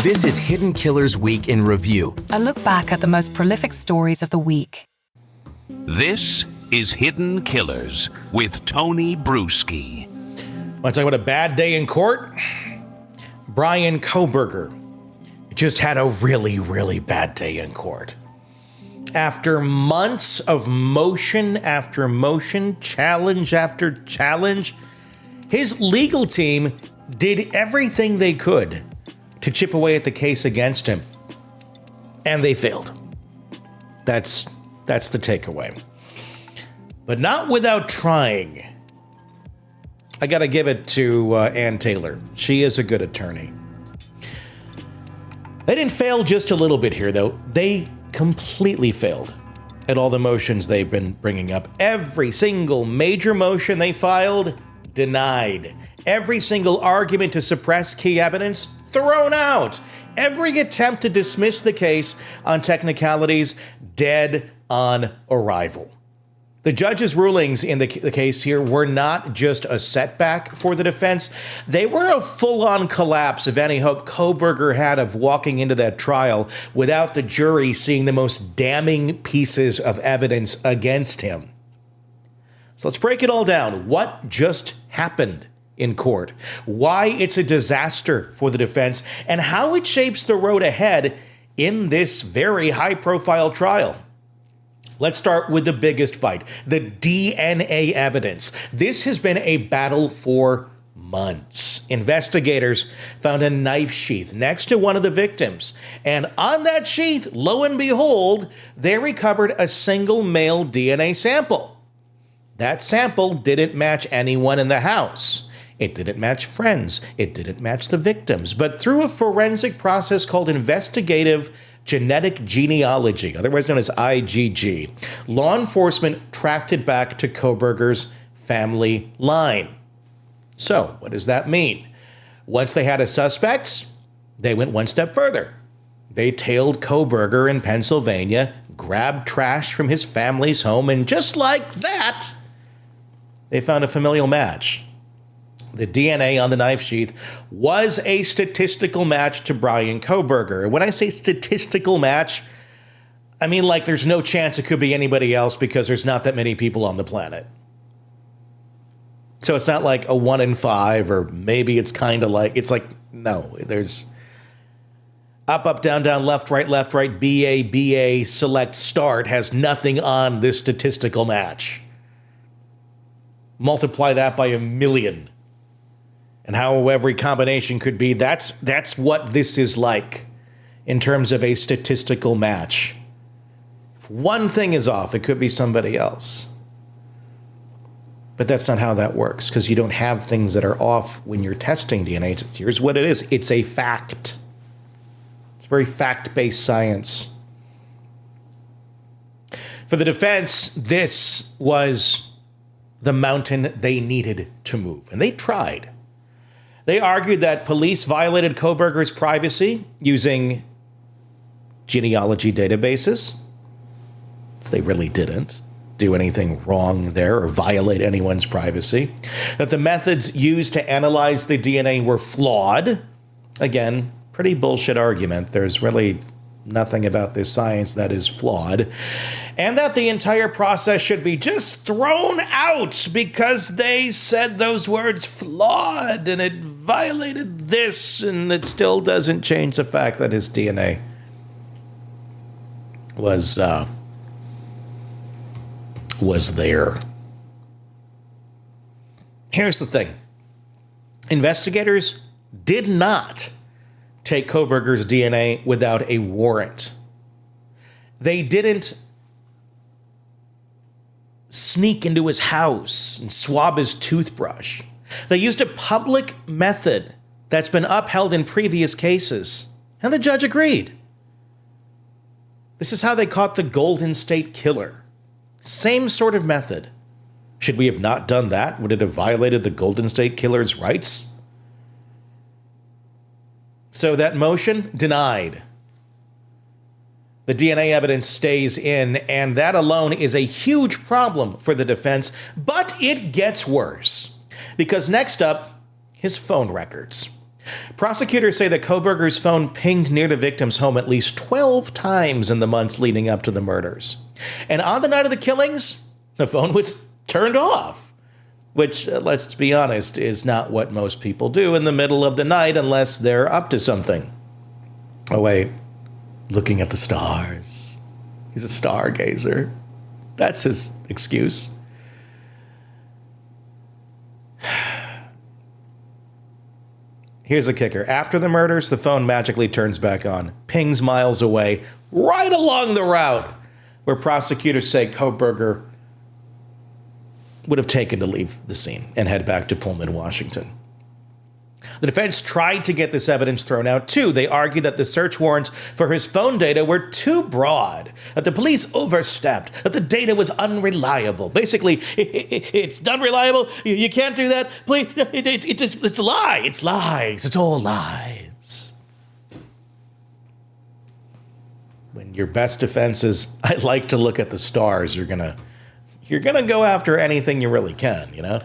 This is Hidden Killers Week in Review. A look back at the most prolific stories of the week. This is Hidden Killers with Tony Brueski. Want to talk about a bad day in court? Brian Kohberger just had a really, really bad day in court. After months of motion after motion, challenge after challenge, his legal team did everything they could to chip away at the case against him. And they failed. That's the takeaway. But not without trying. I got to give it to Ann Taylor. She is a good attorney. They didn't fail just a little bit here, though. They completely failed at all the motions they've been bringing up. Every single major motion they filed, denied. Every single argument to suppress key evidence, thrown out. Every attempt to dismiss the case on technicalities, dead on arrival. The judge's rulings in the case here were not just a setback for the defense. They were a full-on collapse of any hope Kohberger had of walking into that trial without the jury seeing the most damning pieces of evidence against him. So let's break it all down. What just happened in court? Why it's a disaster for the defense, and how it shapes the road ahead in this very high-profile trial. Let's start with the biggest fight, the DNA evidence. This has been a battle for months. Investigators found a knife sheath next to one of the victims, and on that sheath, lo and behold, they recovered a single male DNA sample. That sample didn't match anyone in the house. It didn't match friends. It didn't match the victims. But through a forensic process called investigative genetic genealogy, otherwise known as IgG, law enforcement tracked it back to Kohberger's family line. So, what does that mean? Once they had a suspect, they went one step further. They tailed Kohberger in Pennsylvania, grabbed trash from his family's home, and just like that, they found a familial match. The DNA on the knife sheath was a statistical match to Brian Kohberger. When I say statistical match, I mean like there's no chance it could be anybody else because there's not that many people on the planet. So it's not like a 1 in 5, or maybe it's kind of like, it's like, no, there's up, down, left, right, BA, select, start has nothing on this statistical match. Multiply that by 1,000,000. And how every combination could be, that's what this is like in terms of a statistical match. If one thing is off, it could be somebody else. But that's not how that works, because you don't have things that are off when you're testing DNA. Here's what it is. It's a fact. It's very fact-based science. For the defense, this was the mountain they needed to move, and they tried. They argued that police violated Kohberger's privacy using genealogy databases. They really didn't do anything wrong there or violate anyone's privacy. That the methods used to analyze the DNA were flawed. Again, pretty bullshit argument. There's really nothing about this science that is flawed. And that the entire process should be just thrown out because they said those words flawed and it violated this, and it still doesn't change the fact that his DNA was there. Here's the thing. Investigators did not take Kohberger's DNA without a warrant. They didn't sneak into his house and swab his toothbrush. They used a public method that's been upheld in previous cases, and the judge agreed. This is how they caught the Golden State Killer. Same sort of method. Should we have not done that? Would it have violated the Golden State Killer's rights? So that motion, denied. The DNA evidence stays in, and that alone is a huge problem for the defense, but it gets worse. Because next up, his phone records. Prosecutors say that Kohberger's phone pinged near the victim's home at least 12 times in the months leading up to the murders. And on the night of the killings, the phone was turned off, which, let's be honest, is not what most people do in the middle of the night unless they're up to something. Oh, wait. Looking at the stars. He's a stargazer. That's his excuse. Here's the kicker. After the murders, the phone magically turns back on, pings miles away, right along the route where prosecutors say Kohberger would have taken to leave the scene and head back to Pullman, Washington. The defense tried to get this evidence thrown out, too. They argued that the search warrants for his phone data were too broad, that the police overstepped, that the data was unreliable. Basically, it's unreliable. You can't do that. Please, it's a lie. It's lies. It's all lies. When your best defense is, I like to look at the stars, you're gonna go after anything you really can, you know?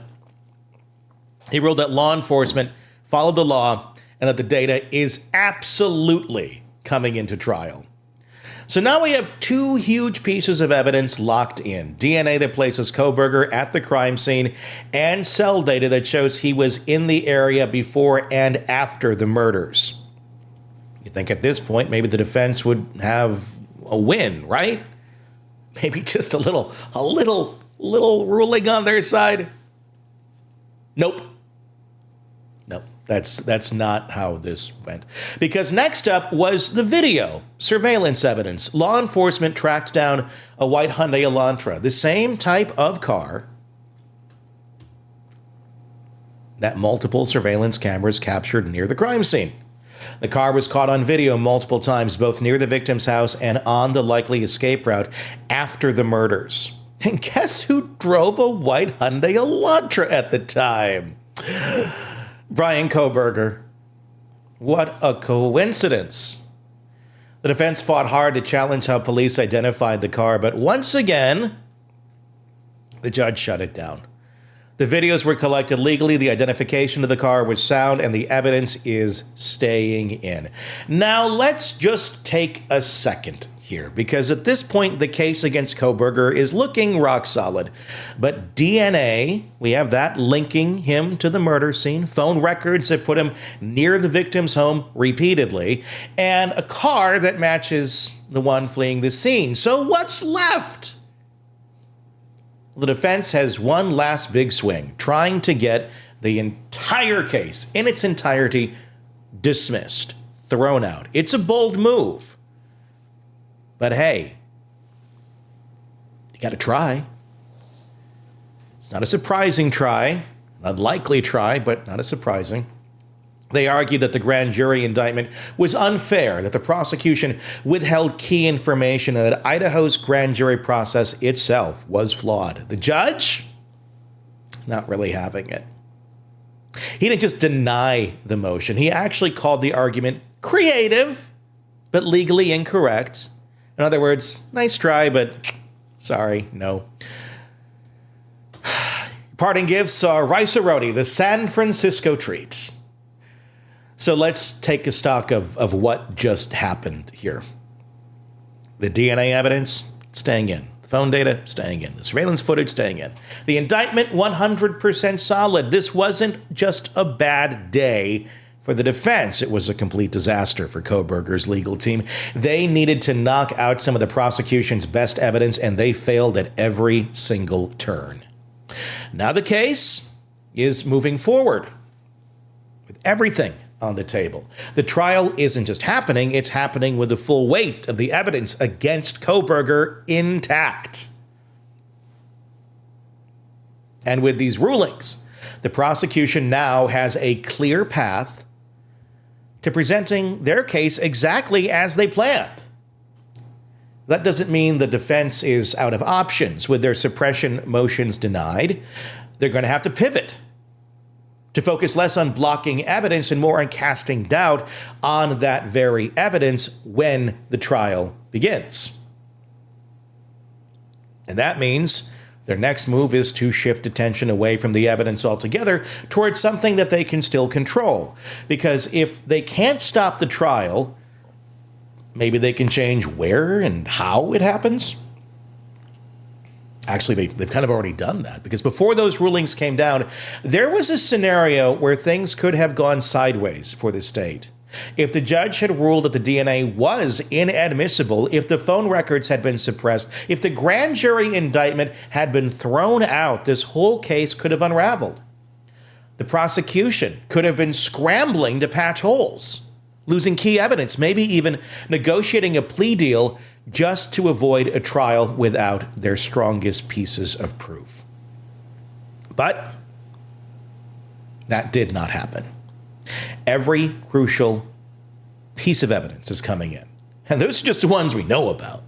He ruled that law enforcement followed the law and that the data is absolutely coming into trial. So now we have two huge pieces of evidence locked in. DNA that places Kohberger at the crime scene and cell data that shows he was in the area before and after the murders. You think at this point maybe the defense would have a win, right? Maybe just a little ruling on their side. Nope. That's not how this went. Because next up was the video surveillance evidence. Law enforcement tracked down a white Hyundai Elantra, the same type of car that multiple surveillance cameras captured near the crime scene. The car was caught on video multiple times, both near the victim's house and on the likely escape route after the murders. And guess who drove a white Hyundai Elantra at the time? Brian Kohberger. What a coincidence. The defense fought hard to challenge how police identified the car, but once again, the judge shut it down. The videos were collected legally, the identification of the car was sound, and the evidence is staying in. Now, let's just take a second here, because at this point, the case against Kohberger is looking rock solid. But DNA, we have that linking him to the murder scene, phone records that put him near the victim's home repeatedly, and a car that matches the one fleeing the scene. So what's left? The defense has one last big swing, trying to get the entire case in its entirety dismissed, thrown out. It's a bold move. But hey, you got to try. It's not a surprising try, unlikely try, but not as surprising. They argued that the grand jury indictment was unfair, that the prosecution withheld key information, and that Idaho's grand jury process itself was flawed. The judge? Not really having it. He didn't just deny the motion. He actually called the argument creative, but legally incorrect. In other words, nice try, but sorry, no. Parting gifts are rice-a-roni, the San Francisco treat. So let's take a stock of what just happened here. The DNA evidence, staying in. The phone data, staying in. The surveillance footage, staying in. The indictment, 100% solid. This wasn't just a bad day for the defense. It was a complete disaster for Kohberger's legal team. They needed to knock out some of the prosecution's best evidence, and they failed at every single turn. Now the case is moving forward with everything on the table. The trial isn't just happening, it's happening with the full weight of the evidence against Kohberger intact. And with these rulings, the prosecution now has a clear path to presenting their case exactly as they planned. That doesn't mean the defense is out of options. With their suppression motions denied, they're going to have to pivot to focus less on blocking evidence and more on casting doubt on that very evidence when the trial begins. And that means Their next move is to shift attention away from the evidence altogether towards something that they can still control. Because if they can't stop the trial, maybe they can change where and how it happens. Actually, they've kind of already done that, because before those rulings came down, there was a scenario where things could have gone sideways for the state. If the judge had ruled that the DNA was inadmissible, if the phone records had been suppressed, if the grand jury indictment had been thrown out, this whole case could have unraveled. The prosecution could have been scrambling to patch holes, losing key evidence, maybe even negotiating a plea deal just to avoid a trial without their strongest pieces of proof. But that did not happen. Every crucial piece of evidence is coming in, and those are just the ones we know about.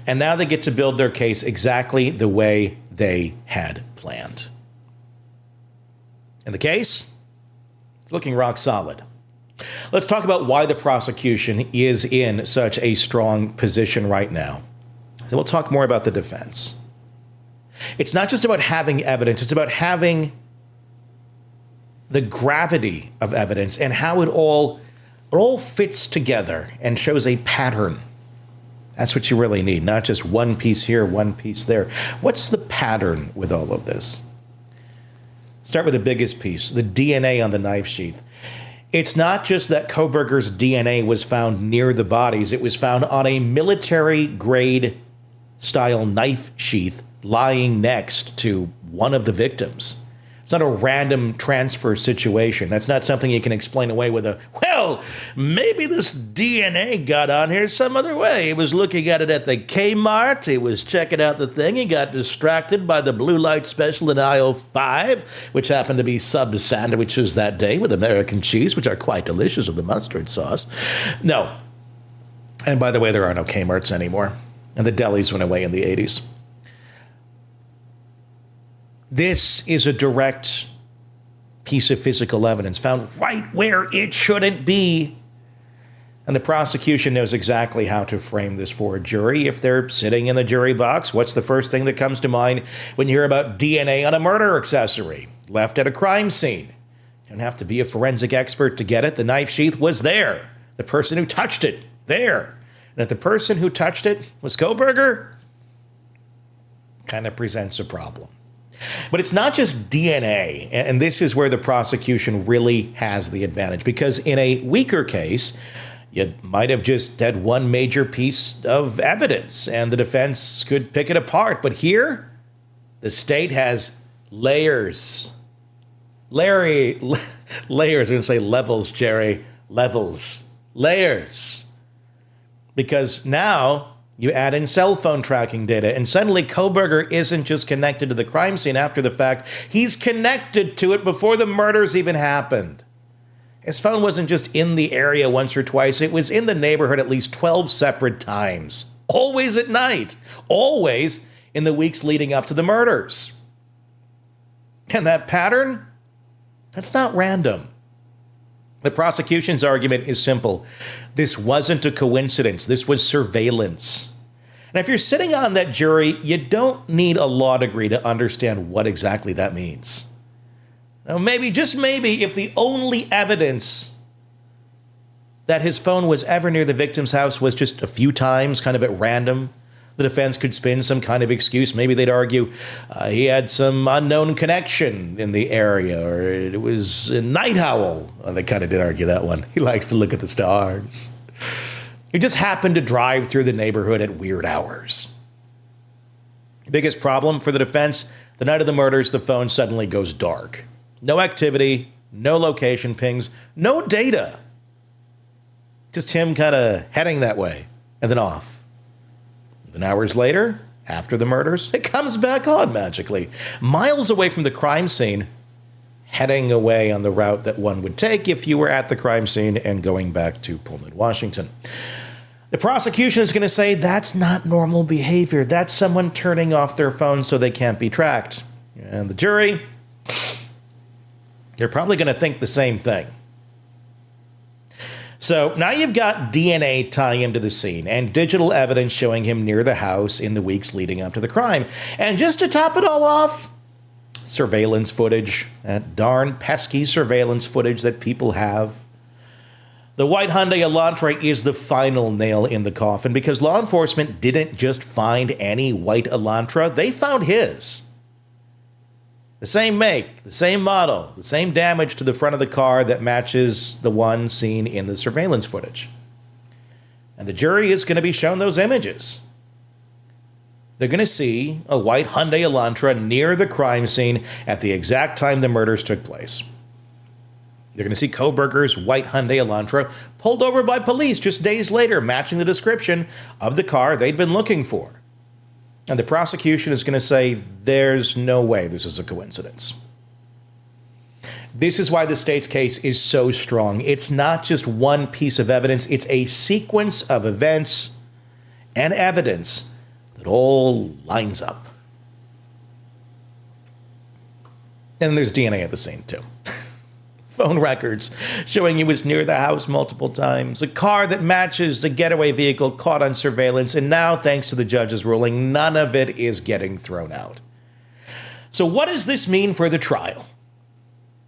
And now they get to build their case exactly the way they had planned. And the case, it's looking rock solid. Let's talk about why the prosecution is in such a strong position right now. Then we'll talk more about the defense. It's not just about having evidence, it's about having the gravity of evidence and how it all fits together and shows a pattern. That's what you really need, not just one piece here, one piece there. What's the pattern with all of this? Start with the biggest piece, the DNA on the knife sheath. It's not just that Kohberger's DNA was found near the bodies. It was found on a military-grade style knife sheath lying next to one of the victims. It's not a random transfer situation. That's not something you can explain away with a, well, maybe this DNA got on here some other way. He was looking at it at the Kmart. He was checking out the thing. He got distracted by the blue light special in aisle 5, which happened to be sub sandwiches that day with American cheese, which are quite delicious with the mustard sauce. No. And by the way, there are no Kmarts anymore. And the delis went away in the 80s. This is a direct piece of physical evidence found right where it shouldn't be. And the prosecution knows exactly how to frame this for a jury. If they're sitting in the jury box, what's the first thing that comes to mind when you hear about DNA on a murder accessory left at a crime scene? You don't have to be a forensic expert to get it. The knife sheath was there. The person who touched it, there. And if the person who touched it was Kohberger, kind of presents a problem. But it's not just DNA, and this is where the prosecution really has the advantage, because in a weaker case, you might have just had one major piece of evidence, and the defense could pick it apart. But here, the state has layers. Layers, I'm going to say levels, Jerry. Levels. Layers. Because now you add in cell phone tracking data, and suddenly Kohberger isn't just connected to the crime scene after the fact. He's connected to it before the murders even happened. His phone wasn't just in the area once or twice. It was in the neighborhood at least 12 separate times. Always at night. Always in the weeks leading up to the murders. And that pattern? That's not random. The prosecution's argument is simple. This wasn't a coincidence. This was surveillance. And if you're sitting on that jury, you don't need a law degree to understand what exactly that means. Now, maybe, just maybe, if the only evidence that his phone was ever near the victim's house was just a few times, kind of at random, the defense could spin some kind of excuse. Maybe they'd argue he had some unknown connection in the area, or it was a night owl. Well, they kind of did argue that one. He likes to look at the stars. He just happened to drive through the neighborhood at weird hours. The biggest problem for the defense, the night of the murders, the phone suddenly goes dark. No activity, no location pings, no data. Just him kind of heading that way and then off. Then hours later, after the murders, it comes back on magically, miles away from the crime scene, heading away on the route that one would take if you were at the crime scene and going back to Pullman, Washington. The prosecution is going to say that's not normal behavior. That's someone turning off their phone so they can't be tracked. And the jury, they're probably going to think the same thing. So now you've got DNA tying him to the scene and digital evidence showing him near the house in the weeks leading up to the crime. And just to top it all off, surveillance footage, that darn pesky surveillance footage that people have. The white Hyundai Elantra is the final nail in the coffin because law enforcement didn't just find any white Elantra, they found his. The same make, the same model, the same damage to the front of the car that matches the one seen in the surveillance footage. And the jury is going to be shown those images. They're going to see a white Hyundai Elantra near the crime scene at the exact time the murders took place. They're going to see Kohberger's white Hyundai Elantra pulled over by police just days later, matching the description of the car they'd been looking for. And the prosecution is going to say, there's no way this is a coincidence. This is why the state's case is so strong. It's not just one piece of evidence. It's a sequence of events and evidence that all lines up. And there's DNA at the scene, too. Phone records showing he was near the house multiple times, a car that matches the getaway vehicle caught on surveillance, and now, thanks to the judge's ruling, none of it is getting thrown out. So what does this mean for the trial?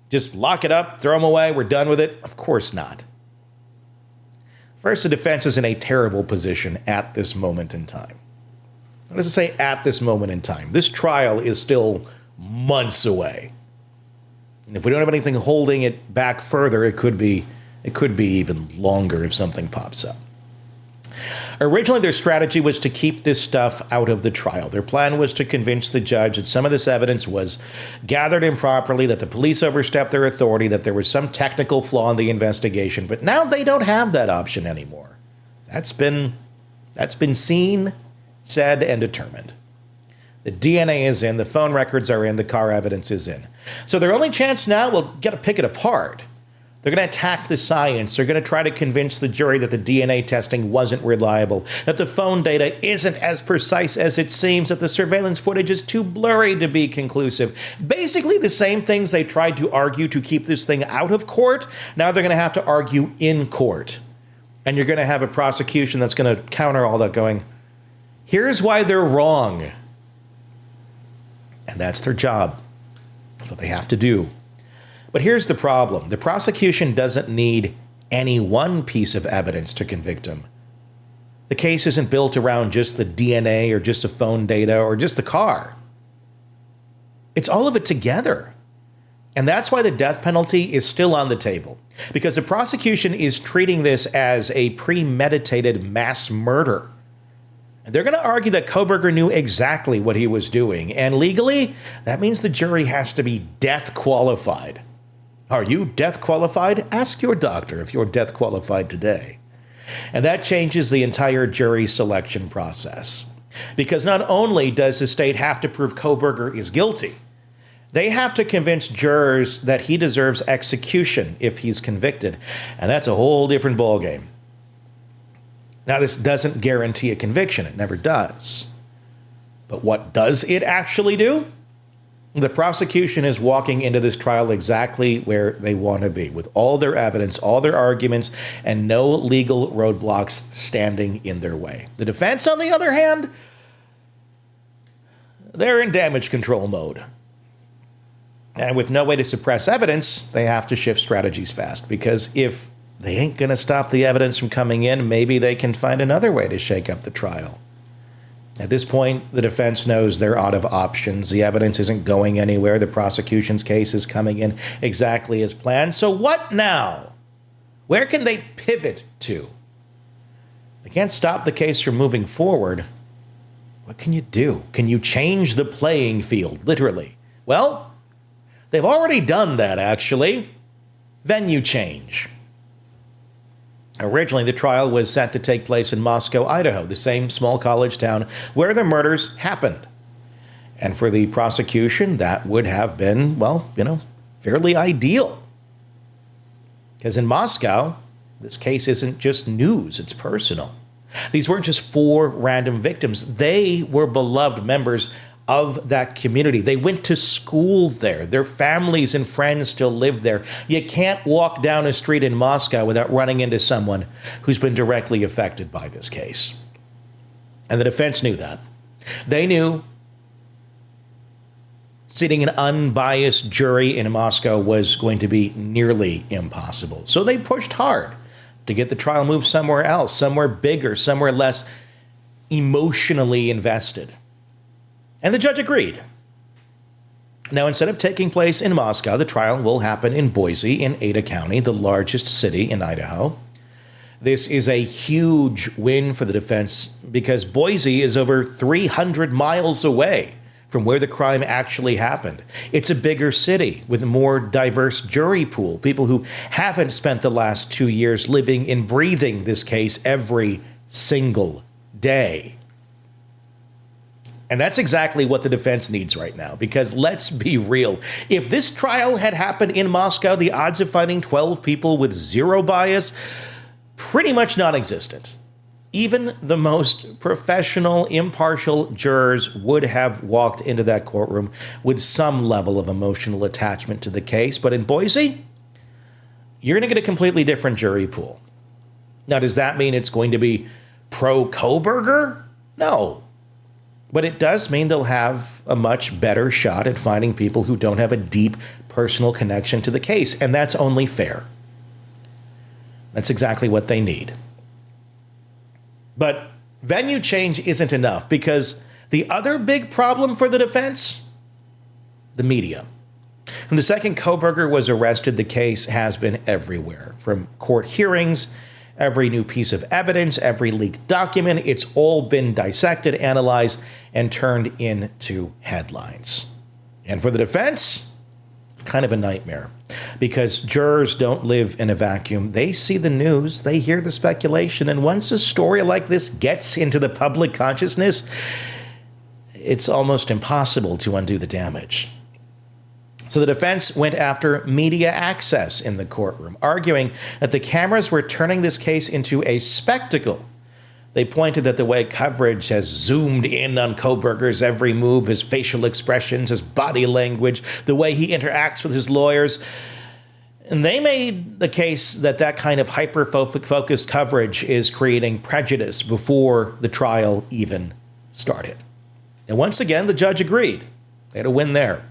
Just lock it up, throw them away, we're done with it? Of course not. First, the defense is in a terrible position at this moment in time. What does it say at this moment in time? This trial is still months away. And if we don't have anything holding it back further, it could be even longer if something pops up. Originally, their strategy was to keep this stuff out of the trial. Their plan was to convince the judge that some of this evidence was gathered improperly, that the police overstepped their authority, that there was some technical flaw in the investigation. But now they don't have that option anymore. That's been seen, said, and determined. The DNA is in, the phone records are in, the car evidence is in. So their only chance now, well, got to pick it apart. They're going to attack the science. They're going to try to convince the jury that the DNA testing wasn't reliable, that the phone data isn't as precise as it seems, that the surveillance footage is too blurry to be conclusive. Basically the same things they tried to argue to keep this thing out of court, now they're going to have to argue in court. And you're going to have a prosecution that's going to counter all that going, here's why they're wrong. And that's their job. That's what they have to do. But here's the problem. The prosecution doesn't need any one piece of evidence to convict him. The case isn't built around just the DNA or just the phone data or just the car. It's all of it together. And that's why the death penalty is still on the table. Because the prosecution is treating this as a premeditated mass murder. And they're going to argue that Kohberger knew exactly what he was doing. And legally, that means the jury has to be death qualified. Are you death qualified? Ask your doctor if you're death qualified today. And that changes the entire jury selection process. Because not only does the state have to prove Kohberger is guilty, they have to convince jurors that he deserves execution if he's convicted. And that's a whole different ballgame. Now, this doesn't guarantee a conviction. It never does. But what does it actually do? The prosecution is walking into this trial exactly where they want to be, with all their evidence, all their arguments, and no legal roadblocks standing in their way. The defense, on the other hand, they're in damage control mode. And with no way to suppress evidence, they have to shift strategies fast, because if they ain't going to stop the evidence from coming in, maybe they can find another way to shake up the trial. At this point, the defense knows they're out of options. The evidence isn't going anywhere. The prosecution's case is coming in exactly as planned. So what now? Where can they pivot to? They can't stop the case from moving forward. What can you do? Can you change the playing field, literally? Well, they've already done that, actually. Venue change. Originally, the trial was set to take place in Moscow, Idaho, the same small college town where the murders happened. And for the prosecution, that would have been, well, fairly ideal. Because in Moscow, this case isn't just news, it's personal. These weren't just 4 random victims. They were beloved members of that community. They went to school there. Their families and friends still live there. You can't walk down a street in Moscow without running into someone who's been directly affected by this case. And the defense knew that. They knew seating an unbiased jury in Moscow was going to be nearly impossible. So they pushed hard to get the trial moved somewhere else, somewhere bigger, somewhere less emotionally invested. And the judge agreed. Now, instead of taking place in Moscow, the trial will happen in Boise in Ada County, the largest city in Idaho. This is a huge win for the defense because Boise is over 300 miles away from where the crime actually happened. It's a bigger city with a more diverse jury pool, people who haven't spent the last 2 years living and breathing this case every single day. And that's exactly what the defense needs right now, because let's be real. If this trial had happened in Moscow, the odds of finding 12 people with zero bias, pretty much non-existent. Even the most professional, impartial jurors would have walked into that courtroom with some level of emotional attachment to the case. But in Boise, you're going to get a completely different jury pool. Now, does that mean it's going to be pro-Kohberger? No. But it does mean they'll have a much better shot at finding people who don't have a deep personal connection to the case. And that's only fair. That's exactly what they need. But venue change isn't enough, because the other big problem for the defense, the media. From the second Kohberger was arrested, the case has been everywhere. From court hearings, every new piece of evidence, every leaked document, it's all been dissected, analyzed, and turned into headlines. And for the defense, it's kind of a nightmare, because jurors don't live in a vacuum. They see the news, they hear the speculation, and once a story like this gets into the public consciousness, it's almost impossible to undo the damage. So the defense went after media access in the courtroom, arguing that the cameras were turning this case into a spectacle. They pointed that the way coverage has zoomed in on Kohberger's every move, his facial expressions, his body language, the way he interacts with his lawyers. And they made the case that that kind of hyper-focused coverage is creating prejudice before the trial even started. And once again, the judge agreed. They had a win there.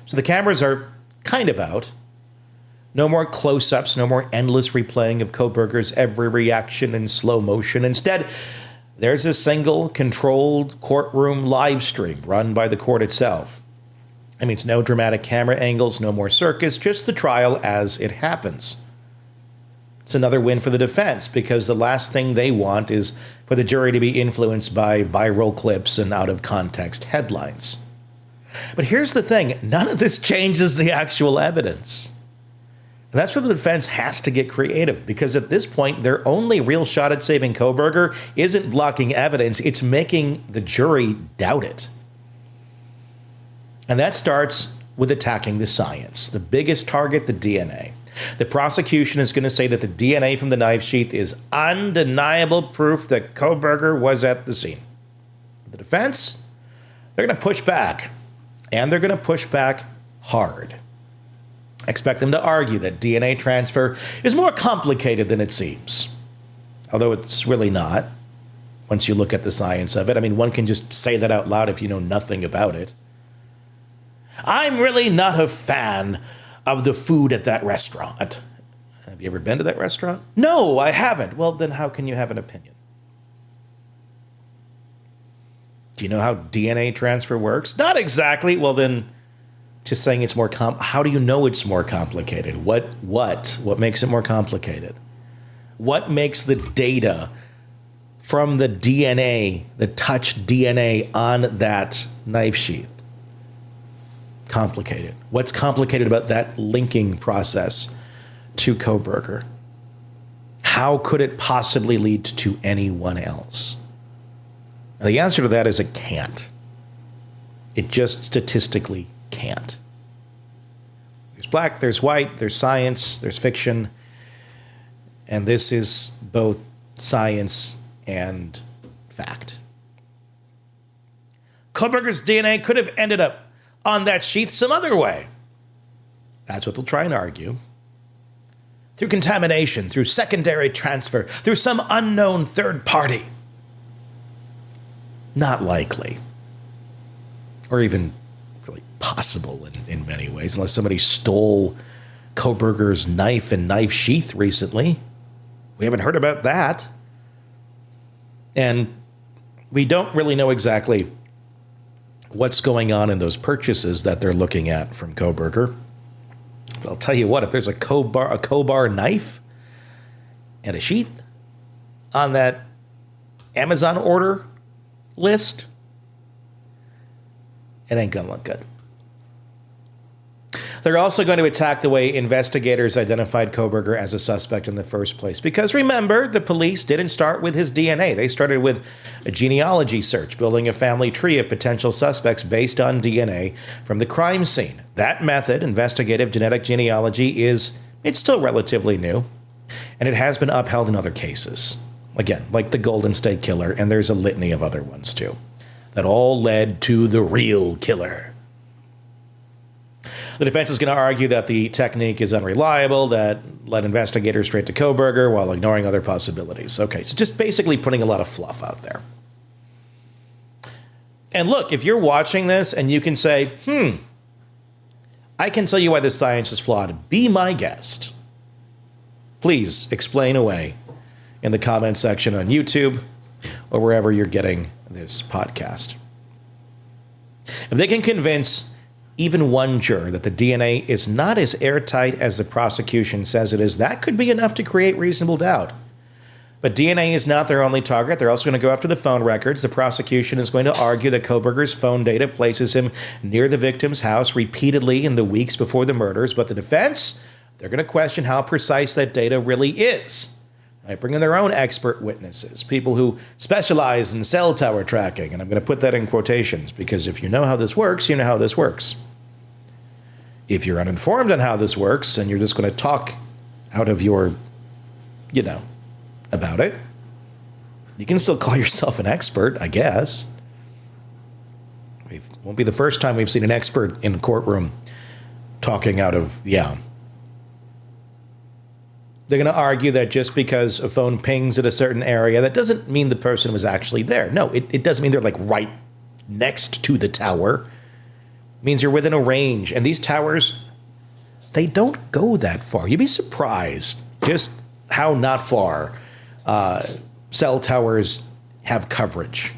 So the cameras are kind of out. No more close-ups, no more endless replaying of Kohberger's every reaction in slow motion. Instead, there's a single controlled courtroom live stream run by the court itself. It means no dramatic camera angles, no more circus, just the trial as it happens. It's another win for the defense, because the last thing they want is for the jury to be influenced by viral clips and out-of-context headlines. But here's the thing, none of this changes the actual evidence. And that's where the defense has to get creative, because at this point, their only real shot at saving Kohberger isn't blocking evidence, it's making the jury doubt it. And that starts with attacking the science. The biggest target, the DNA. The prosecution is going to say that the DNA from the knife sheath is undeniable proof that Kohberger was at the scene. The defense, they're going to push back. And they're going to push back hard. Expect them to argue that DNA transfer is more complicated than it seems. Although it's really not, once you look at the science of it. I mean, one can just say that out loud if you know nothing about it. I'm really not a fan of the food at that restaurant. Have you ever been to that restaurant? No, I haven't. Well, then how can you have an opinion? Do you know how DNA transfer works? Not exactly. Well, then just saying it's more how do you know it's more complicated? What makes it more complicated? What makes the data from the DNA, the touched DNA on that knife sheath, complicated? What's complicated about that linking process to Kohberger? How could it possibly lead to anyone else? And the answer to that is it can't. It just statistically can't. There's black, there's white, there's science, there's fiction, and this is both science and fact. Kohberger's DNA could have ended up on that sheath some other way. That's what they'll try and argue. Through contamination, through secondary transfer, through some unknown third party. Not likely. Or even really possible in many ways, unless somebody stole Kohberger's knife and knife sheath recently. We haven't heard about that. And we don't really know exactly what's going on in those purchases that they're looking at from Kohberger. But I'll tell you what, if there's a Kohberger knife and a sheath on that Amazon order list, it ain't gonna look good. They're also going to attack the way investigators identified Kohberger as a suspect in the first place. Because remember, the police didn't start with his DNA. They started with a genealogy search, building a family tree of potential suspects based on DNA from the crime scene. That method, investigative genetic genealogy, it's still relatively new, and it has been upheld in other cases. Again, like the Golden State Killer, and there's a litany of other ones too, that all led to the real killer. The defense is going to argue that the technique is unreliable, that led investigators straight to Kohberger while ignoring other possibilities. Okay, so just basically putting a lot of fluff out there. And look, if you're watching this and you can say, I can tell you why this science is flawed, be my guest. Please explain away in the comment section on YouTube or wherever you're getting this podcast. If they can convince even one juror that the DNA is not as airtight as the prosecution says it is, that could be enough to create reasonable doubt. But DNA is not their only target. They're also going to go after the phone records. The prosecution is going to argue that Kohberger's phone data places him near the victim's house repeatedly in the weeks before the murders. But the defense, they're going to question how precise that data really is. They bring in their own expert witnesses, people who specialize in cell tower tracking. And I'm going to put that in quotations because if you know how this works, you know how this works. If you're uninformed on how this works and you're just going to talk out of your, about it, you can still call yourself an expert, I guess. It won't be the first time we've seen an expert in a courtroom talking out of, They're going to argue that just because a phone pings at a certain area, that doesn't mean the person was actually there. No, it doesn't mean they're like right next to the tower. It means you're within a range. And these towers, they don't go that far. You'd be surprised just how not far cell towers have coverage.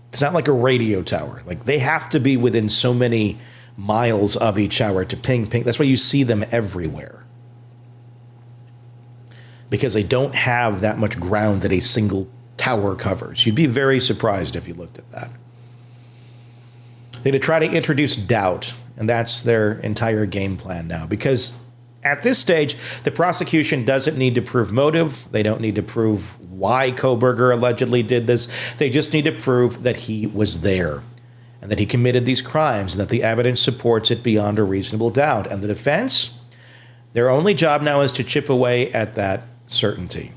It's not like a radio tower. Like they have to be within so many miles of each tower to ping. That's why you see them everywhere. Because they don't have that much ground that a single tower covers. You'd be very surprised if you looked at that. They're going to try to introduce doubt, and that's their entire game plan now. Because at this stage, the prosecution doesn't need to prove motive. They don't need to prove why Kohberger allegedly did this. They just need to prove that he was there and that he committed these crimes and that the evidence supports it beyond a reasonable doubt. And the defense, their only job now is to chip away at that certainty.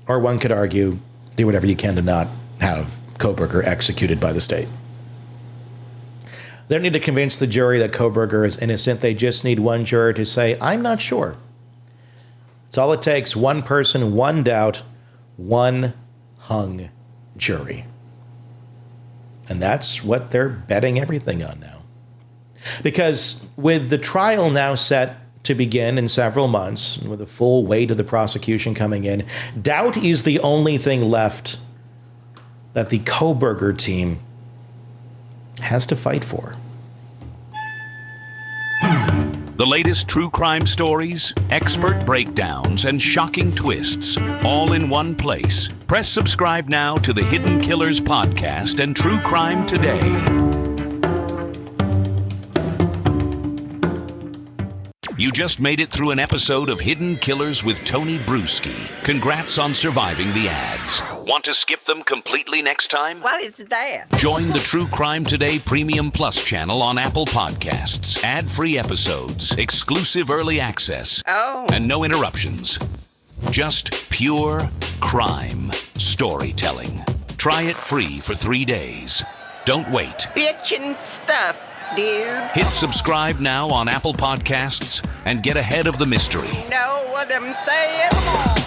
Or one could argue, do whatever you can to not have Kohberger executed by the state. They don't need to convince the jury that Kohberger is innocent. They just need one juror to say, I'm not sure. It's all it takes. One person, one doubt, one hung jury. And that's what they're betting everything on now. Because with the trial now set to begin in several months, and with the full weight of the prosecution coming in, doubt is the only thing left that the Kohberger team has to fight for. The latest true crime stories, expert breakdowns, and shocking twists, all in one place. Press subscribe now to the Hidden Killers podcast and True Crime Today. You just made it through an episode of Hidden Killers with Tony Brueski. Congrats on surviving the ads. Want to skip them completely next time? What is that? Join the True Crime Today Premium Plus channel on Apple Podcasts. Ad-free episodes, exclusive early access, and no interruptions. Just pure crime storytelling. Try it free for 3 days. Don't wait. Bitchin' stuff, dude. Hit subscribe now on Apple Podcasts and get ahead of the mystery. Know what I'm saying?